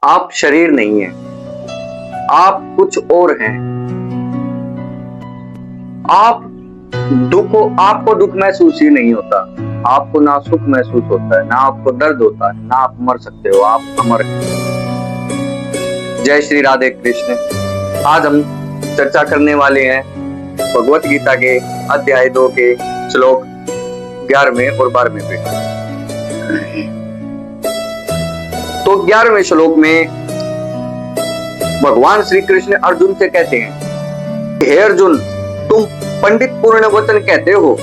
आप शरीर नहीं हैं, आप कुछ और हैं। आपको दुख महसूस ही नहीं होता, आपको ना सुख महसूस होता है, ना आपको दर्द होता है, ना आप मर सकते हो, आप अमर हैं। जय श्री राधे कृष्ण। आज हम चर्चा करने वाले हैं भगवत गीता के अध्याय 2 के श्लोक 11वें और 12वें पे। तो 11वें श्लोक में भगवान श्री कृष्ण अर्जुन से कहते हैं, हे अर्जुन, तुम पंडित पूर्ण वचन कहते हो,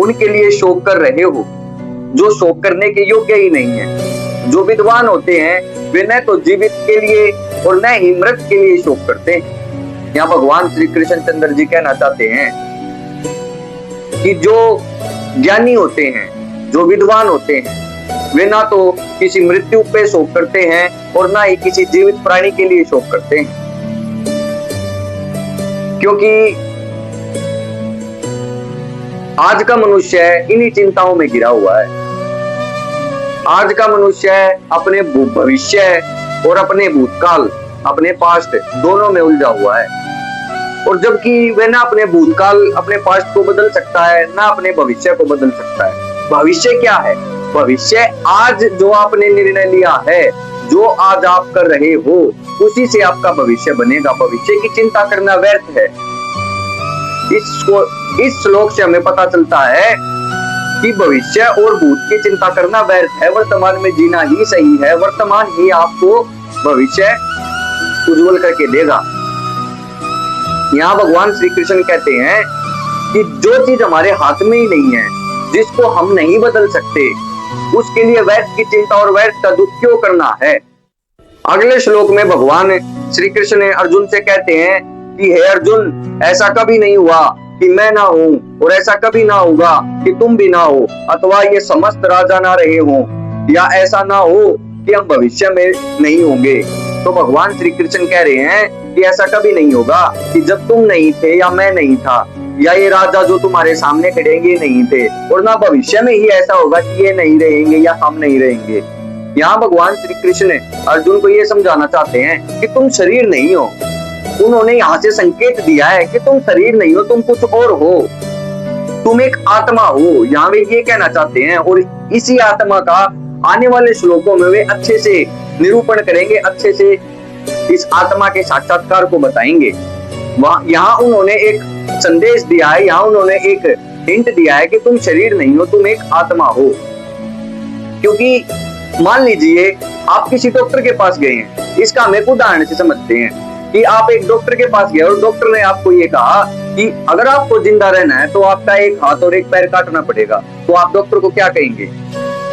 उनके लिए शोक कर रहे हो जो शोक करने के योग्य ही नहीं है। जो विद्वान होते हैं वे न तो जीवित के लिए और न ही मृत के लिए शोक करते हैं। यहाँ भगवान श्री कृष्ण चंद्र जी कहना चाहते हैं कि जो ज्ञानी होते हैं, जो विद्वान होते हैं, वे ना तो किसी मृत्यु पे शोक करते हैं और ना ही किसी जीवित प्राणी के लिए शोक करते हैं, क्योंकि आज का मनुष्य इन्हीं चिंताओं में घिरा हुआ है। आज का मनुष्य अपने भविष्य और अपने भूतकाल, अपने पास्ट दोनों में उलझा हुआ है। और जबकि वह ना अपने भूतकाल, अपने पास्ट को बदल सकता है, ना अपने भविष्य को बदल सकता है। भविष्य क्या है? भविष्य आज जो आपने निर्णय लिया है, जो आज आप कर रहे हो, उसी से आपका भविष्य बनेगा। भविष्य की चिंता करना व्यर्थ है। इस श्लोक से हमें पता चलता है कि भविष्य और भूत की चिंता करना व्यर्थ है। वर्तमान में जीना ही सही है। वर्तमान ही आपको भविष्य उज्जवल करके देगा। यहाँ भगवान श्री कृष्ण कहते हैं कि जो चीज हमारे हाथ में ही नहीं है, जिसको हम नहीं बदल सकते, उसके लिए व्यर्थ की चिंता और व्यर्थ का दुख क्यों करना है। अगले श्लोक में भगवान श्री कृष्ण अर्जुन से कहते हैं कि हे अर्जुन, ऐसा कभी नहीं हुआ कि मैं ना हूं और ऐसा कभी ना होगा कि तुम भी ना हो, अथवा ये समस्त राजा ना रहे हो, या ऐसा ना हो कि हम भविष्य में नहीं होंगे। तो भगवान श्री कृष्ण कह रहे हैं कि ऐसा कभी नहीं होगा कि जब तुम नहीं थे या मैं नहीं था, या ये राजा जो तुम्हारे सामने खड़े ये नहीं थे, और ना भविष्य में ही ऐसा होगा कि ये नहीं रहेंगे या हम नहीं रहेंगे। यहाँ भगवान श्री कृष्ण अर्जुन को ये समझाना चाहते हैं कि तुम शरीर नहीं हो। उन्होंने यहाँ से संकेत दिया है कि तुम शरीर नहीं हो, तुम कुछ और हो, तुम एक आत्मा हो। यहाँ वे ये कहना चाहते हैं, और इसी आत्मा का आने वाले श्लोकों में वे अच्छे से निरूपण करेंगे, अच्छे से इस आत्मा के साक्षात्कार को बताएंगे। यहाँ उन्होंने एक संदेश दिया है, यहाँ उन्होंने एक हिंट दिया है कि तुम शरीर नहीं हो, तुम एक आत्मा हो। क्योंकि मान लीजिए आप किसी डॉक्टर के पास गए हैं, इसका हम एक उदाहरण से समझते हैं कि आप एक डॉक्टर के पास गए और डॉक्टर ने आपको ये कहा कि अगर आपको जिंदा रहना है तो आपका एक हाथ और एक पैर काटना पड़ेगा। तो आप डॉक्टर को क्या कहेंगे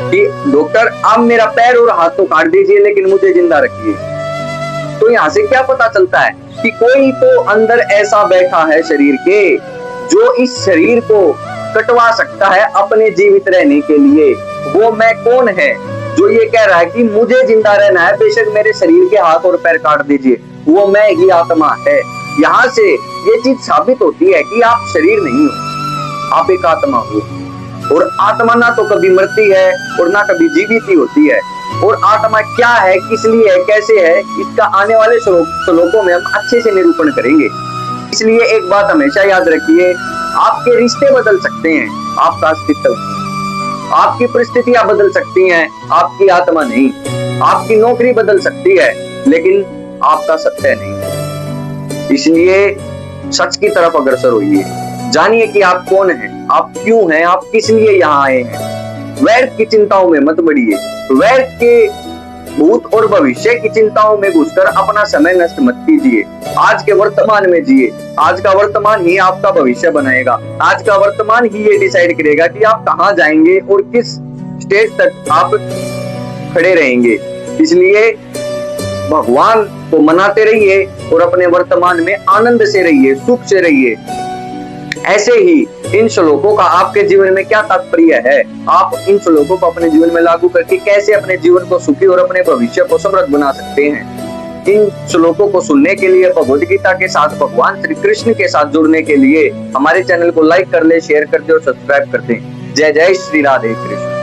कि डॉक्टर, आप मेरा पैर और हाथ तो काट दीजिए, लेकिन मुझे जिंदा रखिए। तो यहाँ से क्या पता चलता है कि कोई तो अंदर ऐसा बैठा है शरीर के, जो इस शरीर को कटवा सकता है अपने जीवित रहने के लिए। वो मैं कौन है जो ये कह रहा है कि मुझे जिंदा रहना है, बेशक मेरे शरीर के हाथ और पैर काट दीजिए। वो मैं ही आत्मा है। यहाँ से ये चीज साबित होती है कि आप शरीर नहीं हो, आप एक आत्मा हो। और आत्मा ना तो कभी मरती है और ना कभी जीवित ही होती है। और आत्मा क्या है, किस लिए है, कैसे है, इसका आने वाले श्लोकों में हम अच्छे से निरूपण करेंगे। इसलिए एक बात हमेशा याद रखिए, आपके रिश्ते बदल सकते हैं, आपका अस्तित्व, आपकी परिस्थितियां बदल सकती हैं, आपकी आत्मा नहीं। आपकी नौकरी बदल सकती है, लेकिन आपका सत्य नहीं। इसलिए सच की तरफ अग्रसर होइए, जानिए कि आप कौन हैं, आप क्यों हैं, आप किस लिए यहाँ आए हैं। व्यर्थ की चिंताओं में मत बढ़िए, व्यर्थ के भूत और भविष्य की चिंताओं में घुसकर अपना समय नष्ट मत कीजिए। आज के वर्तमान में जिए। आज का वर्तमान ही आपका भविष्य बनाएगा। आज का वर्तमान ही ये डिसाइड करेगा कि आप कहाँ जाएंगे और किस स्टेज तक आप खड़े रहेंगे। इसलिए भगवान को मनाते रहिए और अपने वर्तमान में आनंद से रहिए, सुख से रहिए। ऐसे ही इन श्लोकों का आपके जीवन में क्या तात्पर्य है, आप इन श्लोकों को अपने जीवन में लागू करके कैसे अपने जीवन को सुखी और अपने भविष्य को समृद्ध बना सकते हैं। इन श्लोकों को सुनने के लिए, भगवद गीता के साथ भगवान श्री कृष्ण के साथ जुड़ने के लिए हमारे चैनल को लाइक कर ले, शेयर कर दे और सब्सक्राइब कर दे। जय जय श्री राधे कृष्ण।